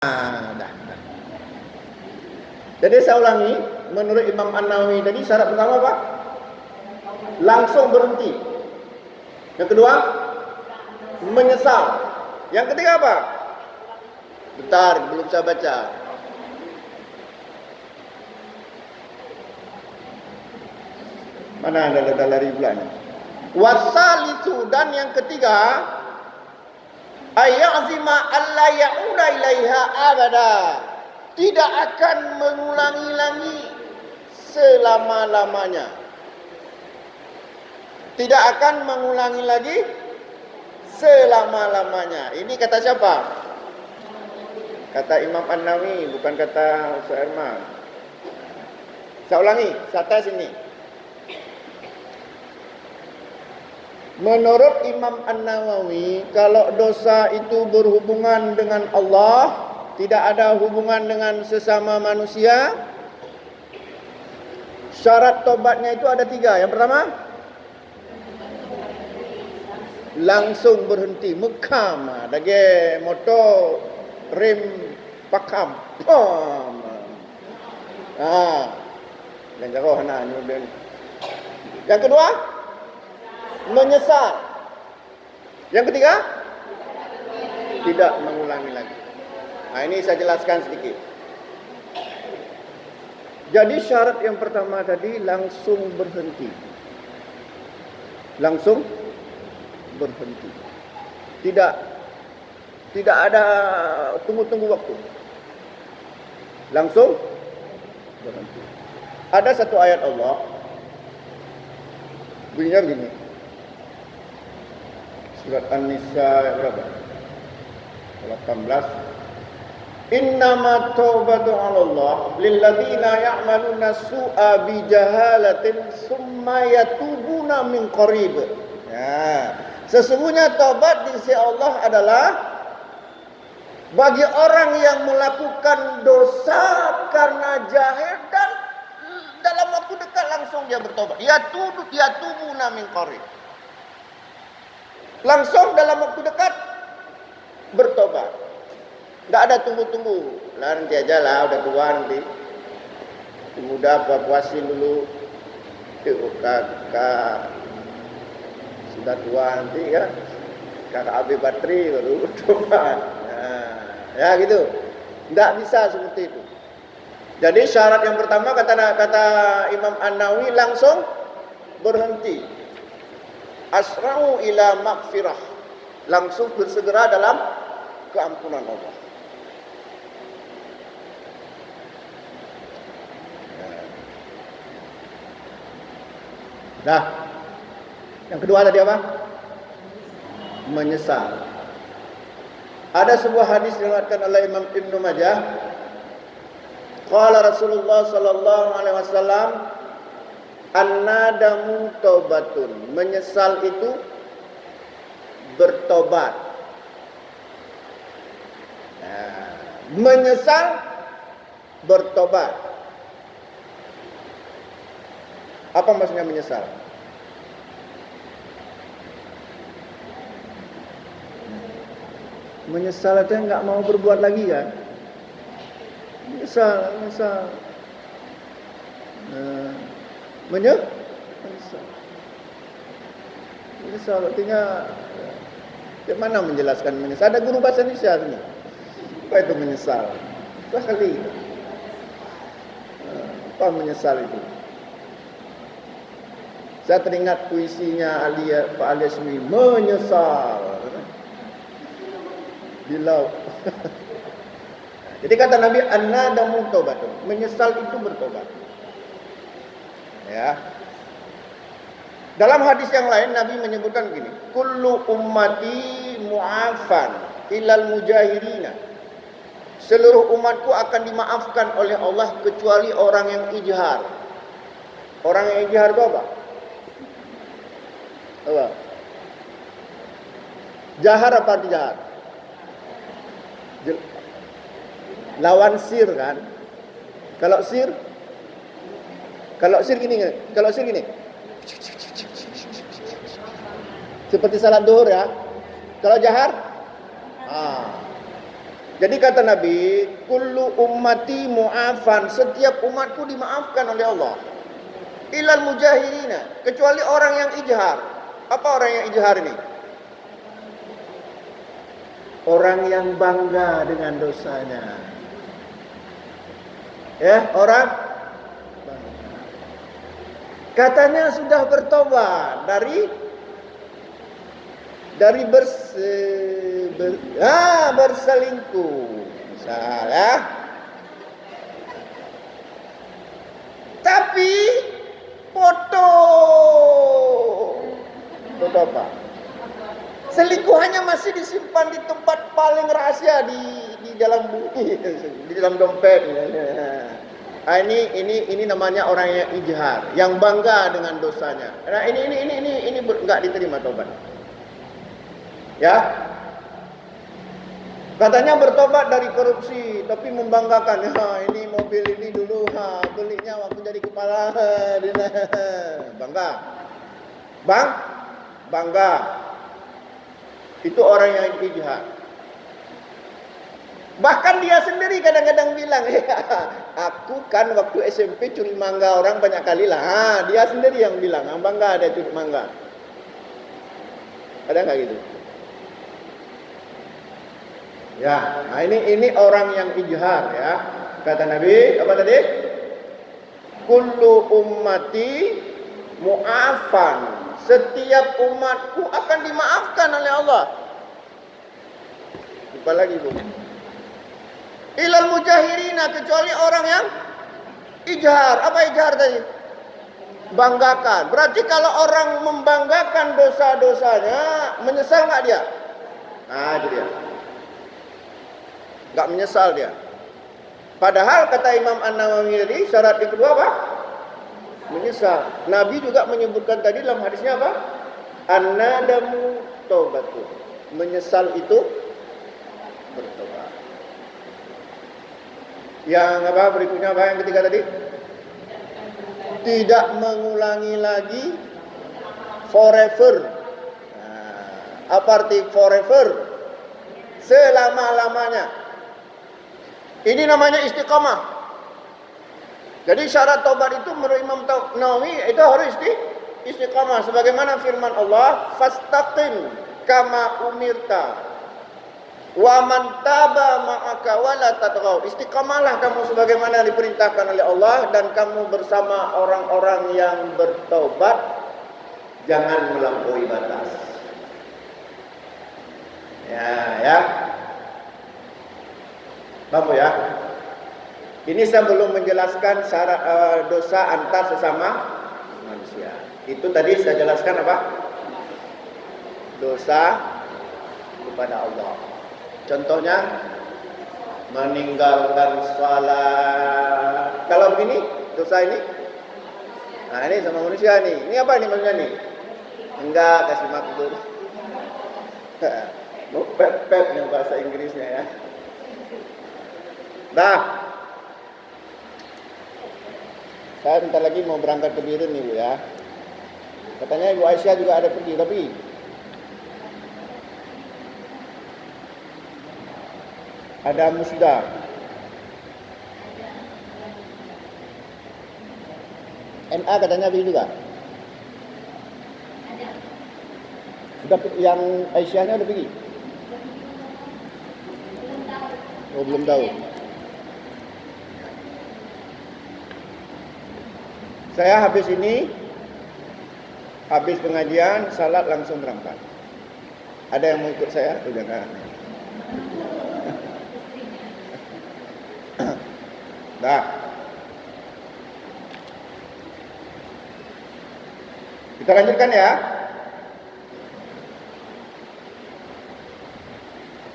Dah. Jadi saya ulangi, menurut Imam An-Nawawi tadi syarat pertama apa? Langsung berhenti. Yang kedua, menyesal. Yang ketiga apa? Bentar, belum saya baca. Mana ada lari pula ni? Wasalisu, dan yang ketiga, ayazima alla ya'uda ilaiha abada. Tidak akan mengulangi-langi selama-lamanya. Tidak akan mengulangi lagi selama-lamanya. Ini kata siapa? Kata Imam An-Nawawi, bukan kata Ustaz Herman. Saya ulangi, saya tes ini. Menurut Imam An-Nawawi, kalau dosa itu berhubungan dengan Allah, tidak ada hubungan dengan sesama manusia, syarat tobatnya itu ada 3. Yang pertama, langsung berhenti, mekam. Dage motor rem pakam. Pom. Dan jauh nak nyuben. Yang kedua, menyesal. Yang ketiga, tidak mengulangi lagi. Ini saya jelaskan sedikit. Jadi syarat yang pertama tadi langsung berhenti. Langsung berhenti. Tidak ada tunggu-tunggu waktu. Langsung berhenti. Ada satu ayat Allah bunyinya begini. Surat An-Nisa ayat berapa? 18. Innama taubatu 'alallah lilladzina ya'maluna su'a bi jahalatin summa yatubuna min qarib. Ya, sesungguhnya taubat di sisi Allah adalah bagi orang yang melakukan dosa karena jahil dan dalam waktu dekat langsung dia bertobat. Yatubuna min qarib. Langsung dalam waktu dekat bertobat. Tak ada tunggu-tunggu. Lah nanti aja lah, udah tua nanti. Muda puasin dulu. Kakak sudah tua nanti kan. Kakak habis bateri baru tobat. Ya gitu. Tak bisa seperti itu. Jadi syarat yang pertama kata Imam An-Nawawi langsung berhenti. Asra'u ila maghfirah. Langsung bersegera dalam keampunan Allah. Dah. Yang kedua tadi apa? Menyesal. Ada sebuah hadis diriwayatkan oleh Imam Ibnu Majah. Qala Rasulullah sallallahu alaihi wasallam, an-nadamu taubatun. Menyesal itu bertobat. Menyesal bertobat. Apa maksudnya menyesal? Menyesal itu enggak mau berbuat lagi kan? Menyesal. Menyesal artinya bagaimana menjelaskan menyesal? Ada guru bahasa Indonesia sini. Apa itu menyesal? Sekali. Apa menyesal itu? Saya teringat puisinya Pak Ali Asmi, menyesal. Bilau. Jadi kata Nabi, an-nadamu taubatun. Menyesal itu bertobat. Ya. Dalam hadis yang lain Nabi menyebutkan begini, kullu ummati mu'afan ilal mujahirina. Seluruh umatku akan dimaafkan oleh Allah kecuali orang yang ijhar. Orang yang ijhar itu apa? Apa? Jahar apa tidak? Lawan sir kan? Kalau sir gini. Seperti salat zuhur ya. Kalau jahar, Jadi kata Nabi, kullu ummati mu'afan, setiap umatku dimaafkan oleh Allah. Ilal mujahirina, kecuali orang yang ijhar. Apa orang yang ijhar ini? Orang yang bangga dengan dosanya. Ya, orang bangga. Katanya sudah bertobat dari berselingkuh. Misalnya. Tapi foto apa? Selingkuhannya masih disimpan di tempat paling rahasia di dalam bumi, di dalam dompet. Nah, ini namanya orang yang ijhar, yang bangga dengan dosanya. Nah, ini enggak diterima tobat. Ya. Katanya bertobat dari korupsi, tapi membanggakan. Ini mobil ini dulu belinya waktu jadi kepala bangga. Bangga. Itu orang yang ijtihad. Bahkan dia sendiri kadang-kadang bilang, aku kan waktu SMP curi mangga orang banyak kali lah. Dia sendiri yang bilang, bangga ada curi mangga. Ada nggak gitu? Ya, nah ini orang yang ijhar ya. Kata Nabi, apa tadi? Kullu ummati mu'afan. Setiap umatku akan dimaafkan oleh Allah. Lupa lagi, Bu. Ilal mujahirina, kecuali orang yang ijhar. Apa ijhar tadi? Banggakan. Berarti kalau orang membanggakan dosa-dosanya, menyesal nggak dia? Nah, itu dia. Nggak menyesal dia. Padahal kata Imam An-Nawawi tadi, syarat yang kedua apa? Menyesal. Nabi juga menyebutkan tadi dalam hadisnya apa? An-nadamu taubatu. Menyesal itu bertobat. Yang apa berikutnya apa yang ketiga tadi? Tidak mengulangi lagi forever. Nah, apa arti forever? Selama-lamanya. Ini namanya istiqamah. Jadi syarat taubat itu menurut Imam Nawawi itu harus istiqamah. Sebagaimana firman Allah, fastaqim kama umirta wa man taba ma'aka wa la tatghaw. Istiqamahlah kamu sebagaimana diperintahkan oleh Allah, dan kamu bersama orang-orang yang bertaubat, jangan melampaui batas. Ya. Bapak ya. Ini saya belum menjelaskan syarat dosa antar sesama manusia. Itu tadi saya jelaskan apa? Dosa kepada Allah. Contohnya meninggalkan salat. Kalau begini, dosa ini. Nah, ini sama manusia nih. Ini apa nih maksudnya nih? Enggak kasih makbul. Pep yang bahasa Inggrisnya ya. Nah, saya bentar lagi mau berangkat ke Biren nih Bu ya. Katanya Ibu Aisyah juga ada pergi, tapi ada musda. NA katanya pergi juga. Sudah yang Aisyahnya udah pergi? Oh, belum tahu. Saya habis pengajian, salat langsung berangkat. Ada yang mau ikut saya? Jangan. Dah. Kita lanjutkan ya.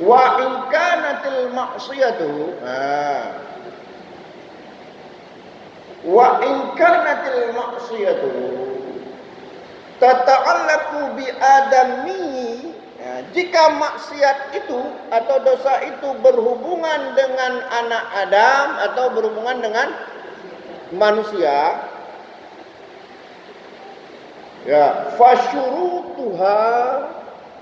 Wa in kanatil ma'siyatu. Wa in kanatil ma'siyatu tata'allaqu bi adami. Jika maksiat itu atau dosa itu berhubungan dengan anak Adam atau berhubungan dengan manusia, ya fasyurutuha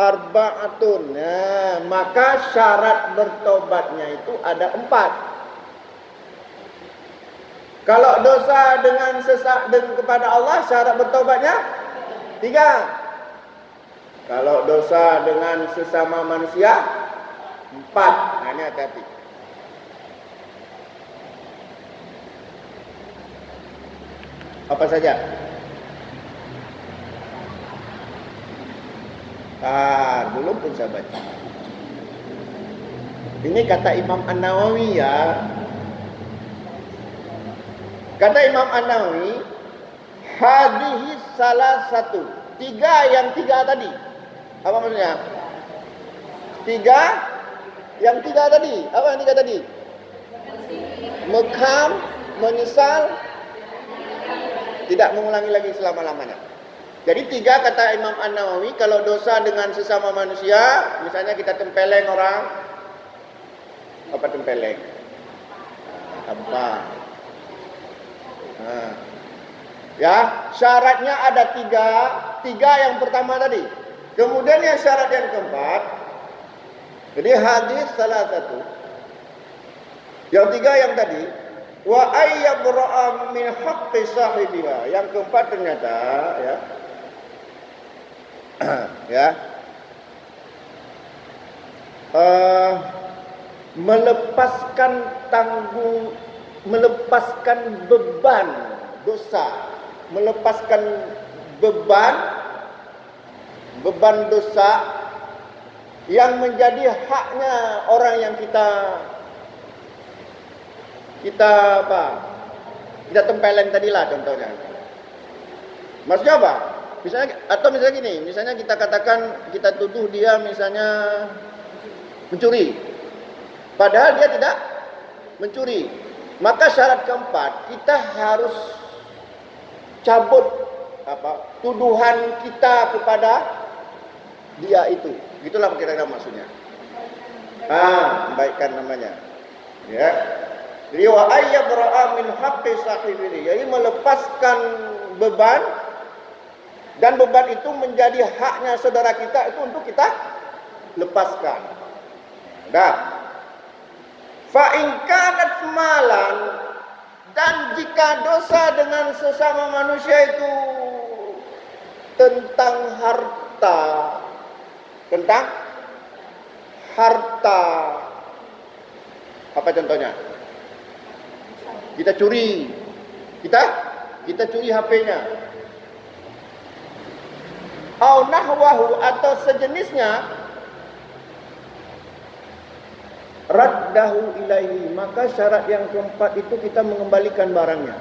arba'atun. Nah, maka syarat bertobatnya itu ada 4. Kalau dosa dengan kepada Allah, syarat bertobatnya 3. Kalau dosa dengan sesama manusia 4. Nah, ini hati-hati. Apa saja? Belum pun saya baca. Ini kata Imam An-Nawawi ya. Kata Imam An-Nawawi, hadhihi salah satu. 3 yang 3 tadi. Apa maksudnya? 3 yang 3 tadi. Apa yang 3 tadi? Mekam, menyesal, tidak mengulangi lagi selama-lamanya. Jadi 3 kata Imam An-Nawawi, kalau dosa dengan sesama manusia, misalnya kita tempeleng orang, apa tempeleng? Apa? Ya, syaratnya ada 3 yang pertama tadi. Kemudian yang syarat yang keempat, jadi hadis salah satu. Yang 3 yang tadi, wa ayyabra'a min haqqi sahibiha. Yang keempat ternyata ya. Ya. Melepaskan beban dosa, melepaskan beban dosa yang menjadi haknya orang yang kita tempeleng tadilah contohnya. Maksudnya apa? Misalnya gini, misalnya kita katakan, kita tuduh dia misalnya mencuri, padahal dia tidak mencuri. Maka syarat keempat, kita harus cabut tuduhan kita kepada dia itu. Gitulah kira-kira maksudnya. Baikkan namanya. Ya. Jadi wa ayyabra'a min haqqi sahibihi. Jadi melepaskan beban, dan beban itu menjadi haknya saudara kita itu untuk kita lepaskan. Dah. Fa in kanat malan, dan jika dosa dengan sesama manusia itu tentang harta, apa contohnya? Kita curi, kita curi HP-nya, au nahwahu, atau sejenisnya, raddahu ilaihi, maka syarat yang keempat itu kita mengembalikan barangnya.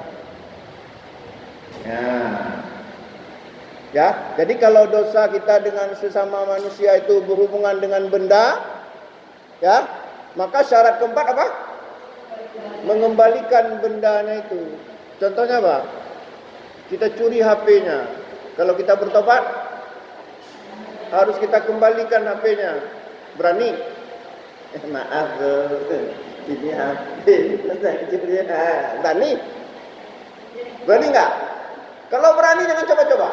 Ya, jadi kalau dosa kita dengan sesama manusia itu berhubungan dengan benda, ya, maka syarat keempat apa? Mengembalikan bendanya itu. Contohnya apa? Kita curi HP-nya. Kalau kita bertobat, harus kita kembalikan HP-nya. Berani? Maaf, ini HP. Berani? Berani enggak? Kalau berani jangan coba-coba.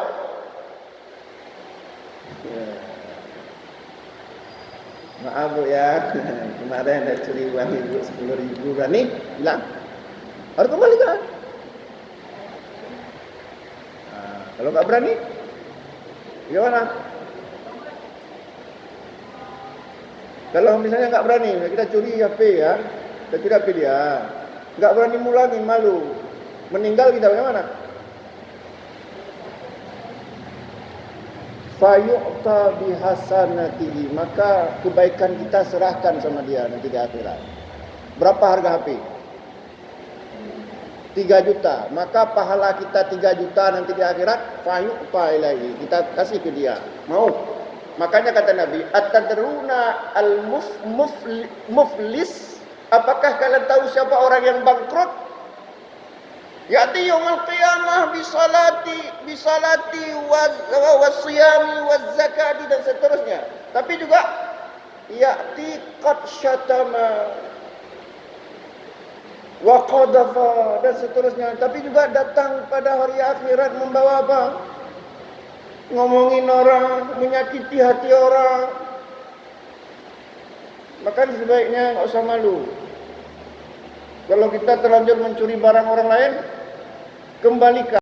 Maaf Bu ya, kemarin ada curi uang ibu 10.000, berani? Bilang, harus kembalikan. Kalau nggak berani, gimana? Kalau misalnya nggak berani, kita curi HP ya, kita curi HP dia, nggak berani mulangin, malu, meninggal kita bagaimana? Fayu'ta bihasanatihi, maka kebaikan kita serahkan sama dia nanti di akhirat. Berapa harga HP? 3 juta. Maka pahala kita 3 juta nanti di akhirat, fayu'ta ilaihi, kita kasih ke dia. Mau? Makanya kata Nabi, atadruna al-muflis, apakah kalian tahu siapa orang yang bangkrut? Ya'ti yaumul qiyamah bisalati wasiyami wazakati, dan seterusnya. Tapi juga ya'ti qad syatama wa qadafa, dan seterusnya. Tapi juga datang pada hari akhirat membawa apa? ngomongin orang, menyakiti hati orang. Maka sebaiknya nggak usah malu. Kalau kita terlanjur mencuri barang orang lain, kembalikan.